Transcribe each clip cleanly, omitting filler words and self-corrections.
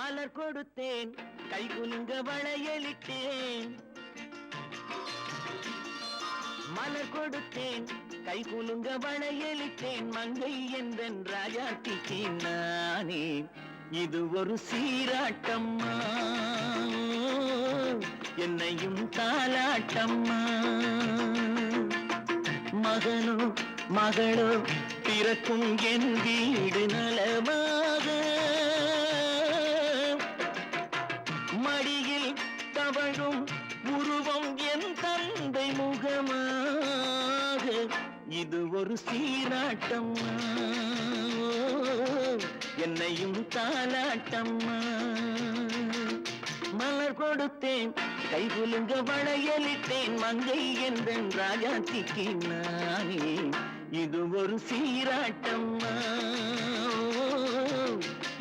மலர் கொடுத்தேன் கைகுலுங்க வளையலிட்டேன் மலர் கொடுத்தேன் கைகுலுங்க வளையலிட்டேன் மங்கை என்றன் ராஜாத்திக்கு நானே இது ஒரு சீராட்டம்மா என்னையும் தாலாட்டம்மா மகனோ மகளோ பிறக்கும் என் வீடு நலமாக மடியில் தவழும் உருவம் என் தந்தை முகமாக இது ஒரு சீராட்டம்மா என்னையும் தாலாட்டம்மா மலர் கொடுத்தேன் கைகுலுங்க வளையலிட்டேன் மங்கை என்றன் ராஜாத்திக்கு நானே இது ஒரு சீராட்டம்மா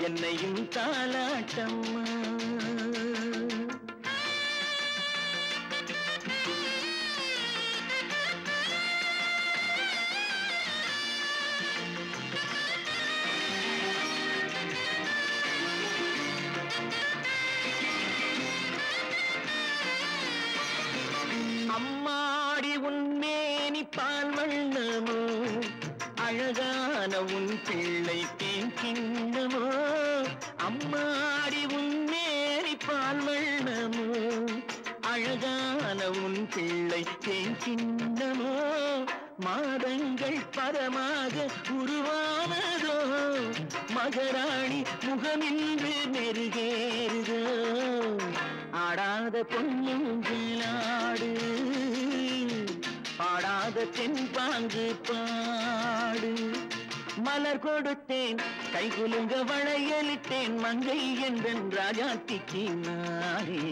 என்னையும் தாலாட்டம்மா அம்மாடி உன்மேனி பால் வண்ணமோ அழகான உன் பிள்ளை தேன் கிண்ணமோ அம்மாடி உன்மேனி பால் வண்ணமோ அழகான உன் பிள்ளை தேன் கிண்ணமோ மாதங்கள் பரமாக உருவானதோ மகராணி முகமின்று மெருகேறுதோ ஆடாத பொன்னுங்களாடு பாடாத தென்பாங்கு பாடு மலர் கொடுத்தேன் கைகுலுங்க வளையலிட்டேன் மங்கை என்றன் ராஜாத்திக்கு நானே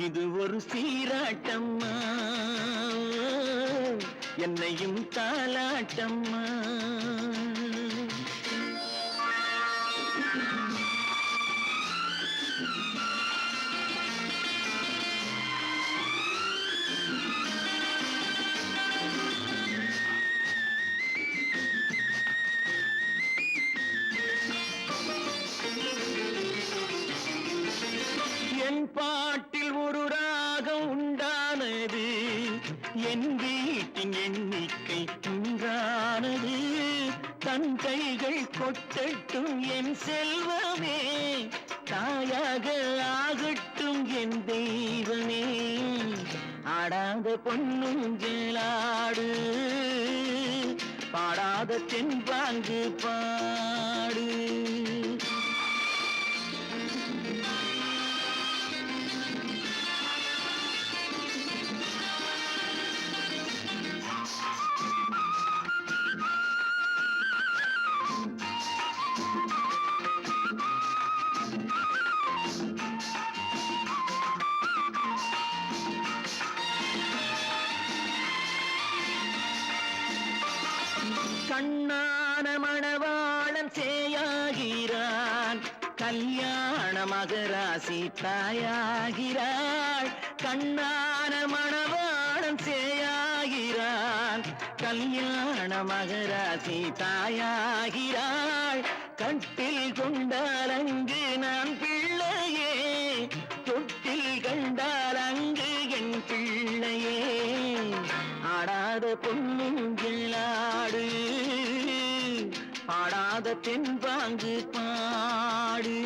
இது ஒரு சீராட்டம்மா என்னையும் தாலாட்டம்மா என் பாட்டில் ஒரு ராகம் உண்டானது என் வீட்டின் எண்ணிக்கை உண்டானது தன் கைகள் கொட்டட்டும் என் செல்வமே தாயாக ஆகட்டும் என் தெய்வமே ஆடாத பொன்னுங்களாடு பாடாத தென்பாங்கு பாடு கண்ணான மணவாளன் சேயாகிறான் கல்யாண மகராசி தாயாகிறாள் கண்ணான மணவாளன் சேயாகிறான் கல்யாண மகராசி தாயாகிறாள் கட்டில் கொண்டால் அங்கு நான் பிள்ளையே தொட்டில் கண்டால் அங்கு என் பிள்ளையே ஆடாத பொன்னுங்களாடு பாடாத தென்பாங்கு பாடு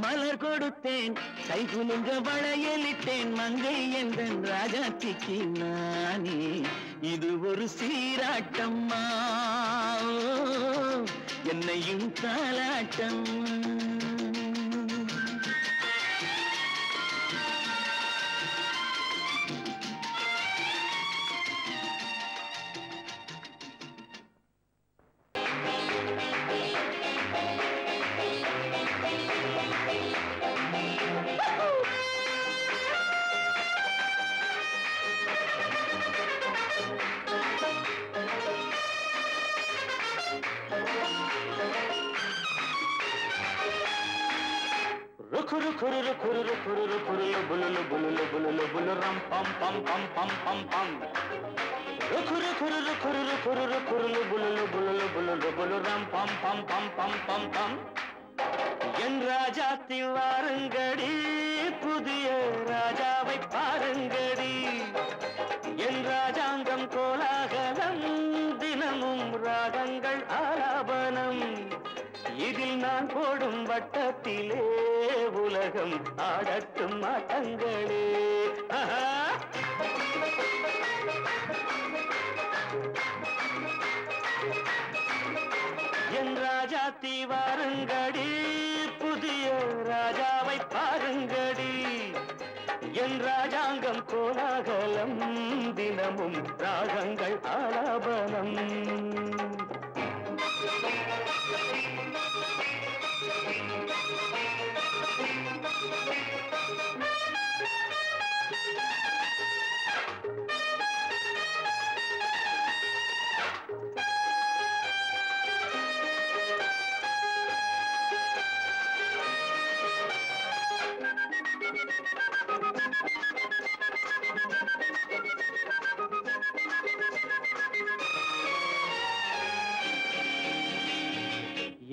மலர் கொடுத்தேன் கைகுலுங்க வளையலிட்டேன் மங்கை என்றன் ராஜாத்திக்கு நானே இது ஒரு சீராட்டம்மா என்னையும் தாலாட்டம்மா Rukuru kururu kururu kururu kurulu bululu bululu bululu buluram pam pam pam pam pam pam. Rukuru kururu kururu kururu kurulu bululu bululu bululu buluram pam pam pam pam pam pam. என் ராஜாத்தி வாருங்கடி, புதிய ராஜாவை பாருங்கடி. என் ராஜாங்கம் கோலாகலம், தினமும் ராகங்கள் ஆலாபனம். இதில் நான் போடும் வட்டத்திலே உலகம் ஆடட்டும் ஆட்டங்களே. என் ராஜாத்தி வாருங்கடி, புதிய ராஜாவை பாருங்கடி. என் ராஜாங்கம் கோலாகலம், தினமும் ராகங்கள் ஆலாபனம்.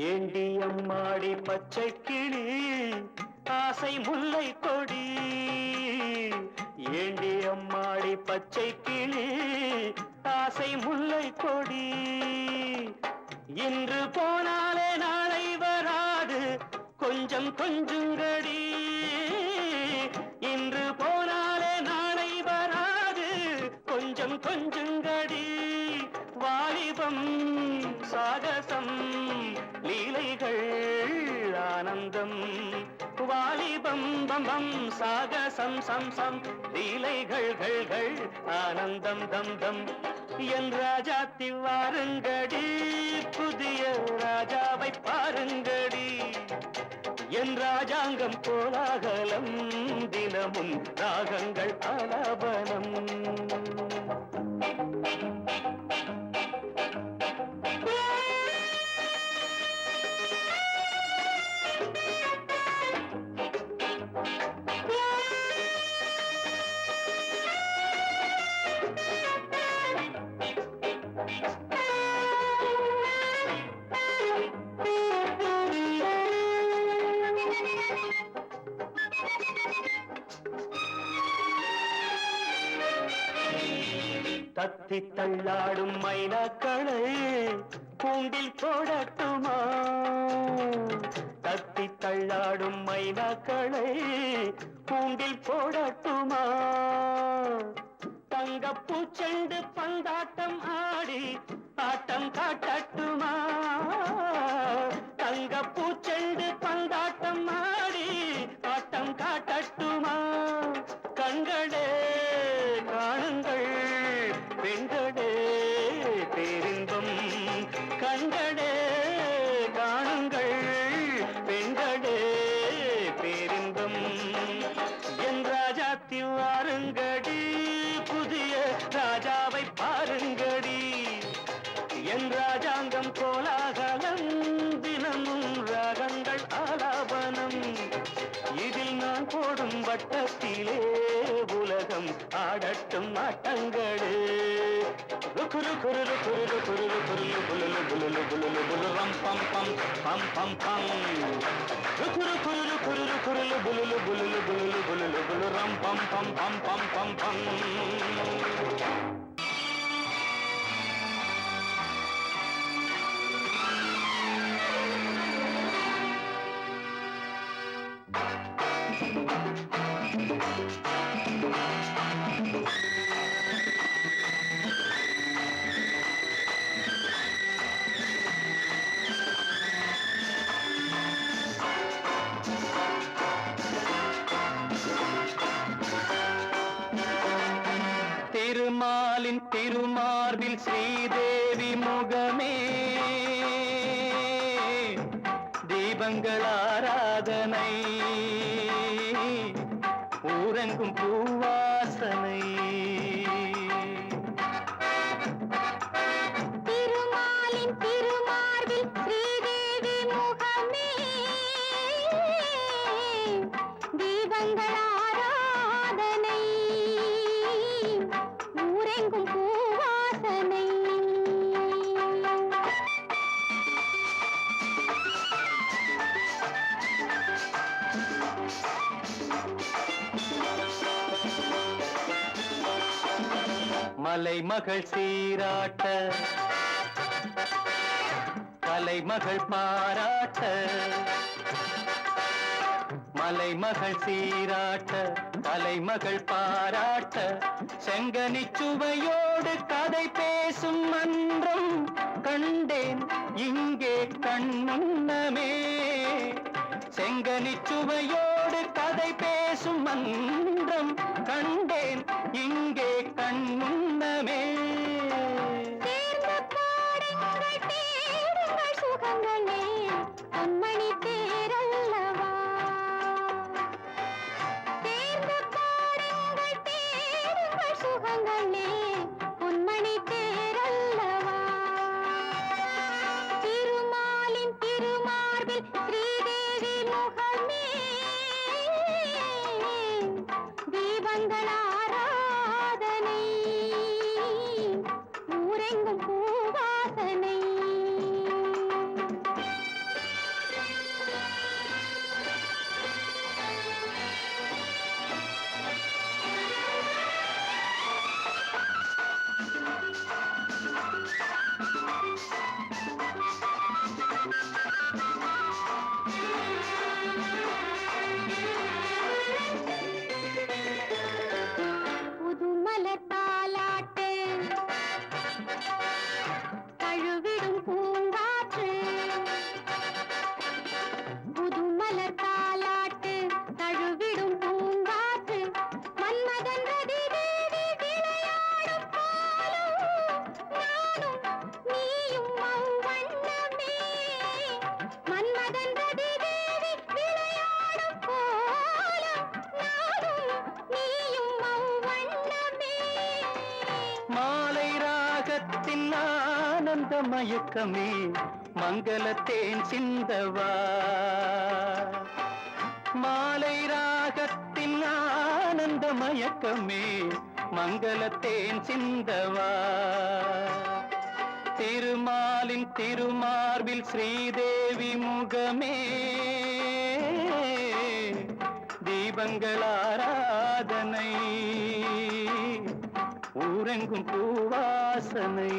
ஏண்டி அம்மாடி பச்சை கிளி, ஆசை முல்லை கொடி. ஏண்டி அம்மாடி பச்சை கிளி, ஆசை முல்லை கொடி. இன்று போனாலே நாளை வராது, கொஞ்சம் கொஞ்சங்கடி. இன்று போனாலே நாளை வராது, கொஞ்சம் கொஞ்சங்கடி. வாலிபம் சாகசம் லீலைகள் ஆனந்தம். வாலிபம் பம்பம் சாகசம் சம் சம் லீலைகள் ஆனந்தம் தம் தம். என் ராஜாத்தி வாருங்கடி, புதிய ராஜாவை பாருங்கடி. என் ராஜாங்கம் கோலாகலம், தினமும் ராகங்கள் ஆலாபனம். தத்தி தள்ளாடும் மைனாக்களை கூண்டில் போடட்டுமா? தத்தி தள்ளாடும் மைனாக்களை கூண்டில் போடட்டுமா? தங்கப்பூச்செண்டு பந்தாட்டம் ஆடி ஆட்டம் காட்டட்டுமா? தங்கப்பூச்செண்டு பந்தாட்டம் ஆடி ஆட்டம் காட்டட்டுமா? கண்களே காணுங்கள், பெண்களே பேரின்பம். கண்களே காணுங்கள், பெண்களே பேரின்பம். என் ராஜாத்தி வாருங்கடி, புதிய ராஜாவை பாருங்கடி. என் ராஜாங்கம் கோலாகலம், தினமும் ராகங்கள் ஆலாபனம். இதில் நான் போடும் வட்டத்திலே உலகம் ஆடட்டும் ஆட்டங்களே. ருக்குரு குருரு குருரு குருரு குருலு புலுலு புலுலு புலுலு புலுரம் பம் பம் பம் பம் பம். ருக்குரு குருரு குருரு குருலு புலுலு புலுலு புலுலு புலுலு புலுரம் பம் பம் பம் பம் பம் பம். திருமாலின் திருமார்பில் ஸ்ரீதேவி முகமே, தீபங்கள் ஆராதனை, ஊரெங்கும் பூவாசனை. திருமாலின் திருமார்பில் ஸ்ரீதேவி முகமே, தீபங்கள் ஆராதனை, ஊரெங்கும் பூவாசனை. மலைமகள் சீராட்ட கலைமகள் பாராட்ட மலைமகள் சீராட்ட கலைமகள் பாராட்ட செங்கனிச் சுவையோடு கதை பேசும் மன்றம் கண்டேன் இங்கே கண்முன்னமே செங்கனிச் சுவையோடு கதை பேசும் மன்றம் கண்டேன் இங்கே கண்முன்னமே சேர்ந்து பாடுங்கள் தேடுங்கள் சுகங்களே பொன்மணி தேரல்லவா சேர்ந்து பாடுங்கள் தேடுங்கள் சுகங்களே பொன்மணி தேரல்லவா திருமாலின் திருமார்பில் ஸ்ரீதேவி முகமே தீபங்கள் ஆராதனை ஊரெங்கும் பூவாசனை புதுமலர் தாலாட்டு தழுவிடும் பூங்காற்று புதுமலர் தாலாட்டு தழுவிடும் பூங்காற்று மன்மதன் ரதி தேவி விளையாடும் பாலும் நானும் நீயும் அவ்வண்ணமே மன்மதன் ரதி தேவி விளையாடும் பாலும் நானும் நீயும் அவ்வண்ணமே மாலை ராகத்தின் ஆனந்த மயக்கமே மங்களத்தேன் சிந்தவா மாலை ராகத்தின் ஆனந்த மயக்கமே மங்களத்தேன் சிந்தவா திருமாலின் திருமார்பில் ஸ்ரீதேவி முகமே தீபங்கள் ஆராதனை ஊரெங்கும் பூவாசனை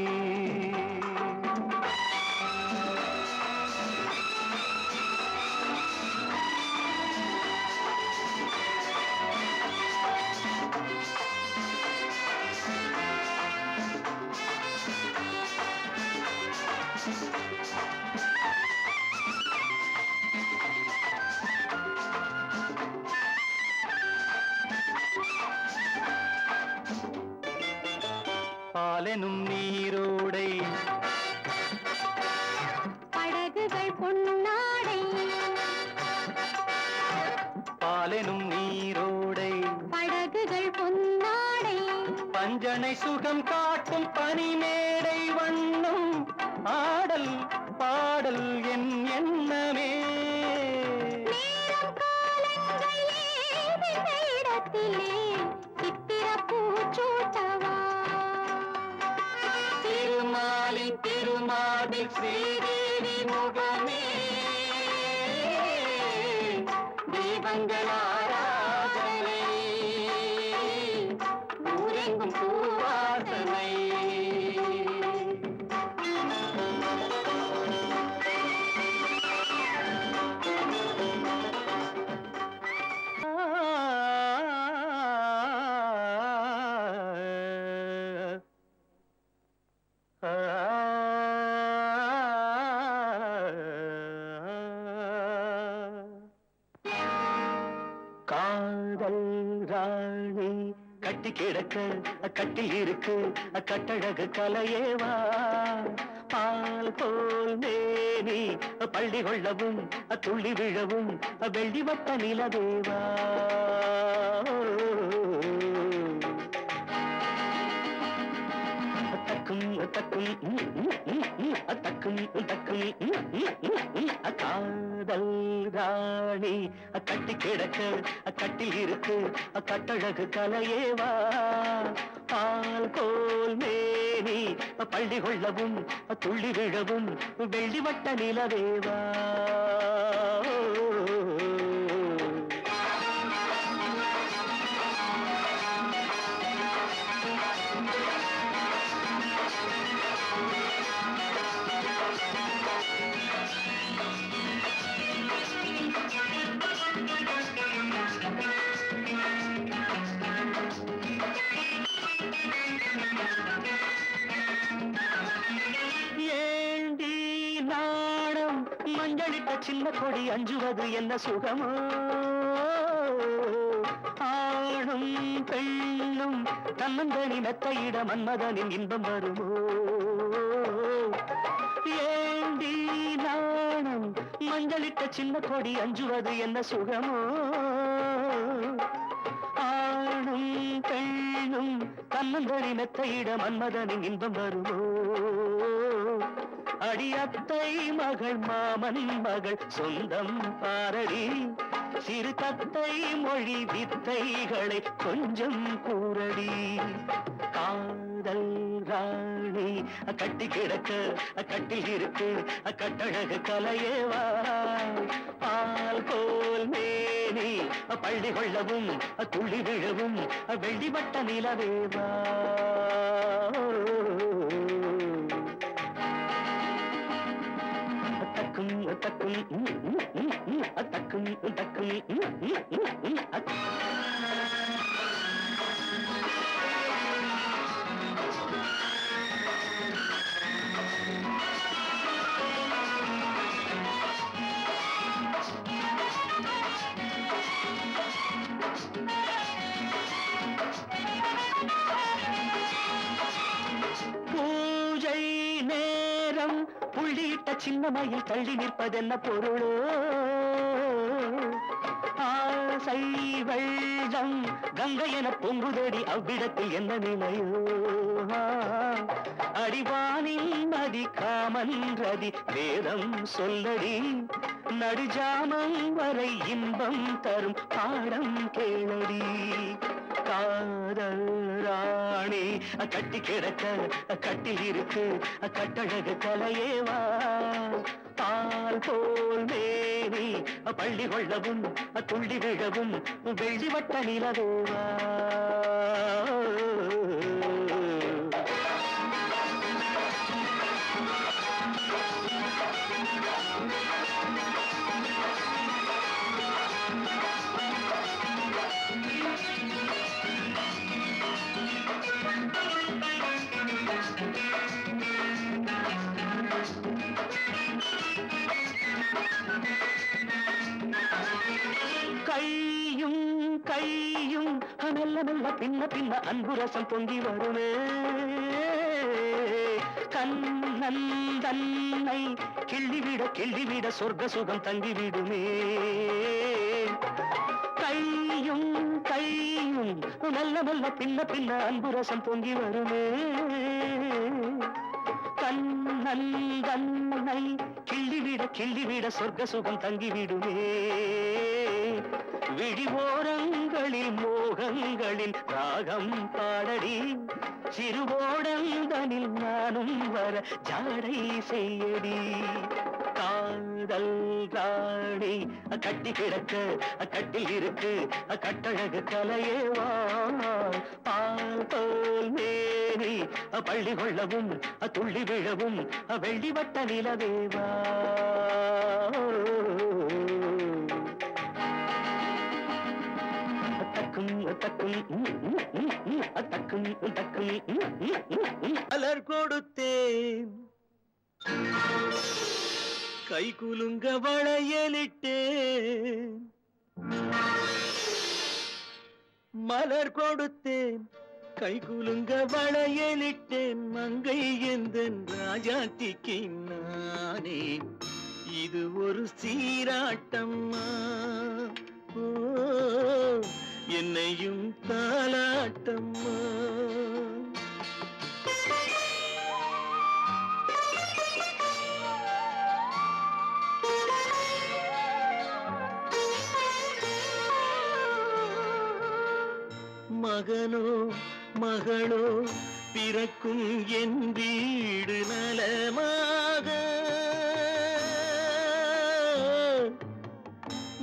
பாலெனும் நீரோடை படகுகள் பொன்னாடை பாலெனும் நீரோடை படகுகள் பொன்னாடை பஞ்சனை சுகம் காட்டும் பனிமேடை வண்ணம் ஆடல் பாடல் என் எண்ணமே நேரம் காலங்கள் ஏதெந்த இடத்திலே சித்திர பூச்சூட்டவா திருமாலின் திருமாலில் ஸ்ரீதேவி முகமே தீபங்கள் ஆராதனை ஊரெங்கும் பூவாசனை காதல் ராணி கட்டி கிடக்க கட்டில் இருக்கு கட்டழகு கலையேவா பால் போல் மேனி பள்ளி கொள்ளவும் துள்ளி விழவும் வெள்ளி வட்ட நிலதேவா தக்கும் தக்கும் தக்கும் தக்கும் காதல் ராணி கட்டி கிடக்க கட்டில் இருக்கு கட்டழகு கலையேவா பால் கோல் மேனி பள்ளி கொள்ளவும் துள்ளி விழவும் வெள்ளி வட்ட நிலவேவா சின்ன கொடி அஞ்சுவது என்ன சுகமோ ஆணும் பெண்ணும் தன்னந்தனி மெத்தையிட மன்மதனின் இன்பம் வருமோ ஏண்டி நாணம் மஞ்சளிட்ட சின்ன கொடி அஞ்சுவது என்ன சுகமோ ஆணும் பெண்ணும் தன்னந்தனி மெத்தையிட மன்மதனின் இன்பம் வருமோ அடியத்தை மகள் மாமன் மகள் சொந்தம் பாரடி சிறு தத்தை மொழி வித்தைகளை கொஞ்சம் கூறடி காதல் ராணி கட்டி கிடக்க கட்டில் இருக்கு கட்டழகு கலையேவா பால் போல் மேனி பள்ளி கொள்ளவும் துள்ளி விழவும் வெள்ளிவட்ட நிலவேவா தக்கும் தக்கும் தக்கும் பூஜை நேரம் புள்ளியிட்ட சின்ன மயில் தள்ளி நிற்பதென்ன பொருளோ ஆசை வெள்ளம் கங்கை என பொங்குதடி அவ்விடத்தில் என்ன நிலையோ அடிவானின் நதி காமன் ரதி வேதம் சொல்லடி நடுஜாமம் வரை இன்பம் தரும் பாடம் கேளடி காதல் ராணி கட்டி கிடக்க கட்டில் இருக்கு கட்டழகு கலையேவா பால் போல் மேனி பள்ளி கொள்ளவும் துள்ளி விழவும் வெள்ளிவட்ட நிலவேவா கையும் கையும் மெல்ல மெல்ல பின்ன பின்ன அன்புரசம் பொங்கி வருமே கண்ணன் தன்னை கிள்ளிவிட சொர்க்க சுகம் தங்கிவிடுமே கையும் கையும் மெல்ல மெல்ல பின்ன பின்ன அன்புரசம் பொங்கி வருமே கண்ணன் தன்னை கிள்ளிவிட சொர்க்க சுகம் தங்கிவிடுமே விழிவோரங்களில் மோகங்களின் ராகம் பாடடி சிறுவோடந்தனில் நானும் வர ஜாடை செய்யடி காதல் ராணி கட்டி கிடக்க கட்டில் இருக்கு கட்டழகு கலையேவா பால் போல் மேனி பள்ளி கொள்ளவும் துள்ளி விழவும் வெள்ளிவட்ட நிலவேவா தக்கும் மலர் கொடுத்தேன் கை குலுங்க வளையலிட்டேன் மலர் கொடுத்தேன் கை குலுங்க வளையலிட்டேன் மங்கை எந்தன் ராஜாத்திக்கு நானே இது ஒரு சீராட்டம்மா ஓ என்னையும் தாலாட்டம்மா மகனோ மகளோ பிறக்கும் என் வீடு நலமாக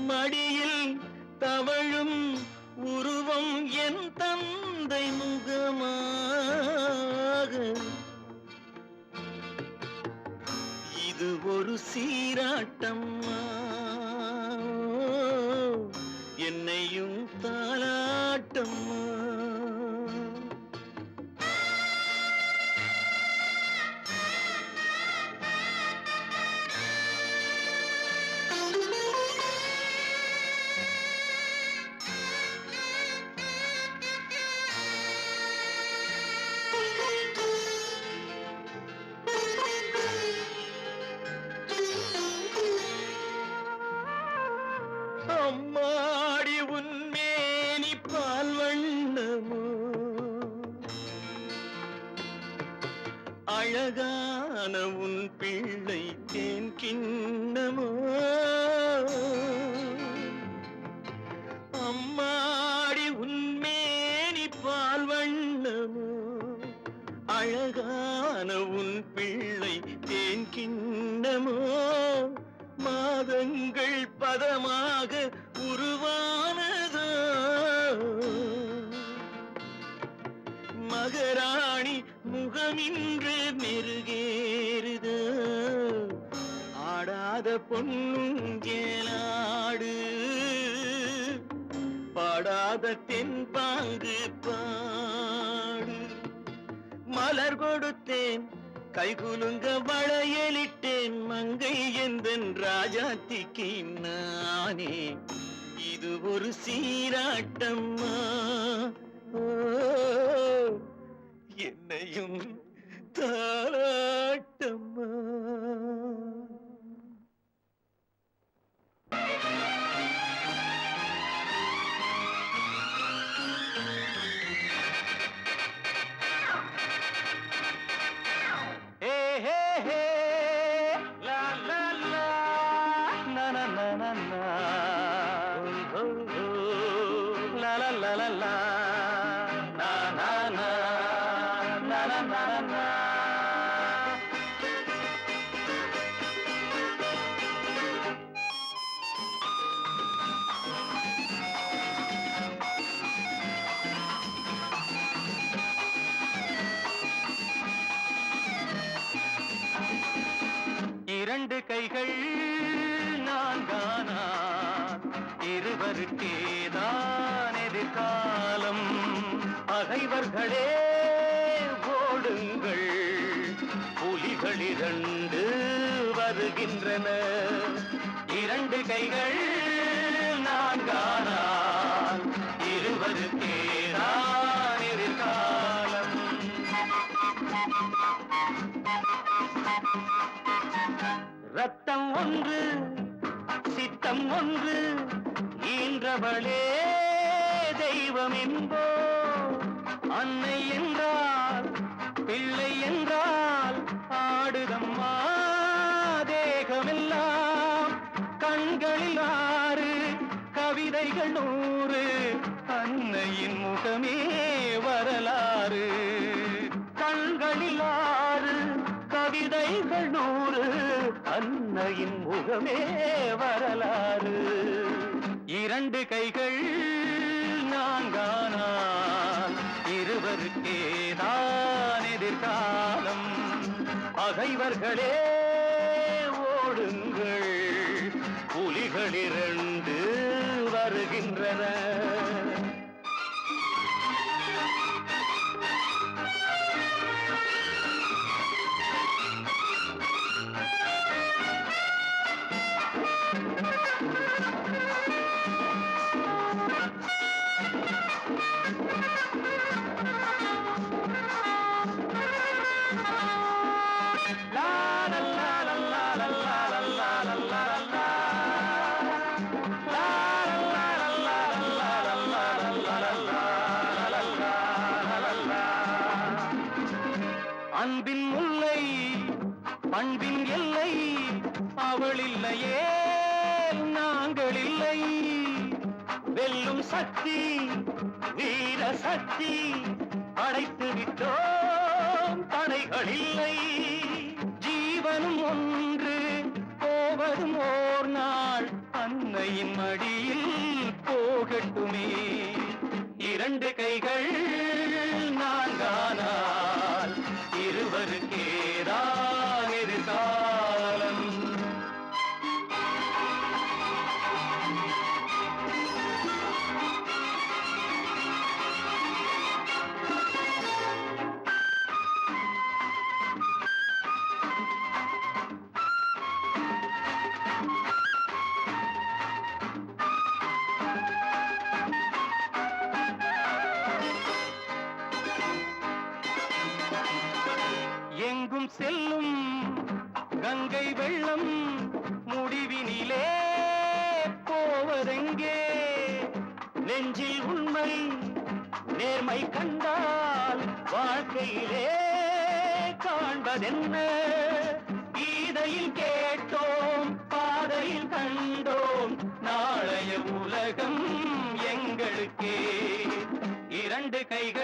மடியில் தவழும் உருவம் என் தந்தை முகமாக இது ஒரு சீராட்டம்மா என்னையும் தாலாட்டம்மா அழகான உன் பிள்ளை தேன் கிண்ணமோ அம்மாடி உன்மேனி பால் வண்ணமோ அழகான உன் பிள்ளை தேன் கிண்ணமோ மாதங்கள் பதமாக உருவானதோ மகராணி முகமின்று மெருகேறுதோ ஆடாத பொன்னுங்கேலாடு பாடாத தென்பாங்கு பாடு மலர் கொடுத்தேன் கைகுலுங்க வளையலிட்டேன் மங்கை எந்தன் ராஜாத்திக்கு நானே இது ஒரு சீராட்டம்மா ஓ, என்னையும் தாராட்டம்மா இரண்டு கைகள் நான்கானா இருவருக்கேதான் எதிர்காலம் பகைவர்களே ஓடுங்கள் புலிகள் இரண்டு வருகின்றன இரண்டு கைகள் நான்கானா இருவருக்கேதான் எதிர்காலம் ரத்தம் ஒன்று சித்தம் ஒன்று ஈன்றவளே தெய்வம் என்போ அன்னை என்றால் பிள்ளை என்றால் ஆடுதம்மா தேகமெல்லாம் கண்களில் ஆறு கவிதைகள் 100 அன்னையின் முகமே வரலாறு கண்களில் ஆறு கவிதைகள் 100 அன்னையின் முகமே வரலாறு இரண்டு கைகள் நான்கானால் இருவருக்கேதான் எதிர்காலம் பகைவர்களே ஓடுங்கள் புலிகள் இரண்டு வருகின்றன அன்பின் முல்லை பண்பின் எல்லை அவள் இல்லையே நாங்கள் இல்லை வெல்லும் சக்தி வீர சக்தி அடைத்து விட்டோம் தடைகள் இல்லை ஜீவனும் ஒன்று போவதும் ஓர் நாள் அன்னையின் மடியில் போகட்டுமே இரண்டு கைகள் நான்கானால் இருவருக்கேதான் எதிர்காலம் எங்கும் செல்லும் கங்கை வெள்ளம் முடிவினிலே போவதெங்கே நெஞ்சில் உண்மை நேர்மை கண்டால் வாழ்க்கையிலே காண என்பதென்ன கீதையில் கேட்டோம் பாதையில் கண்டோம் நாளைய உலகம் எங்களுக்கே இரண்டு கைகள்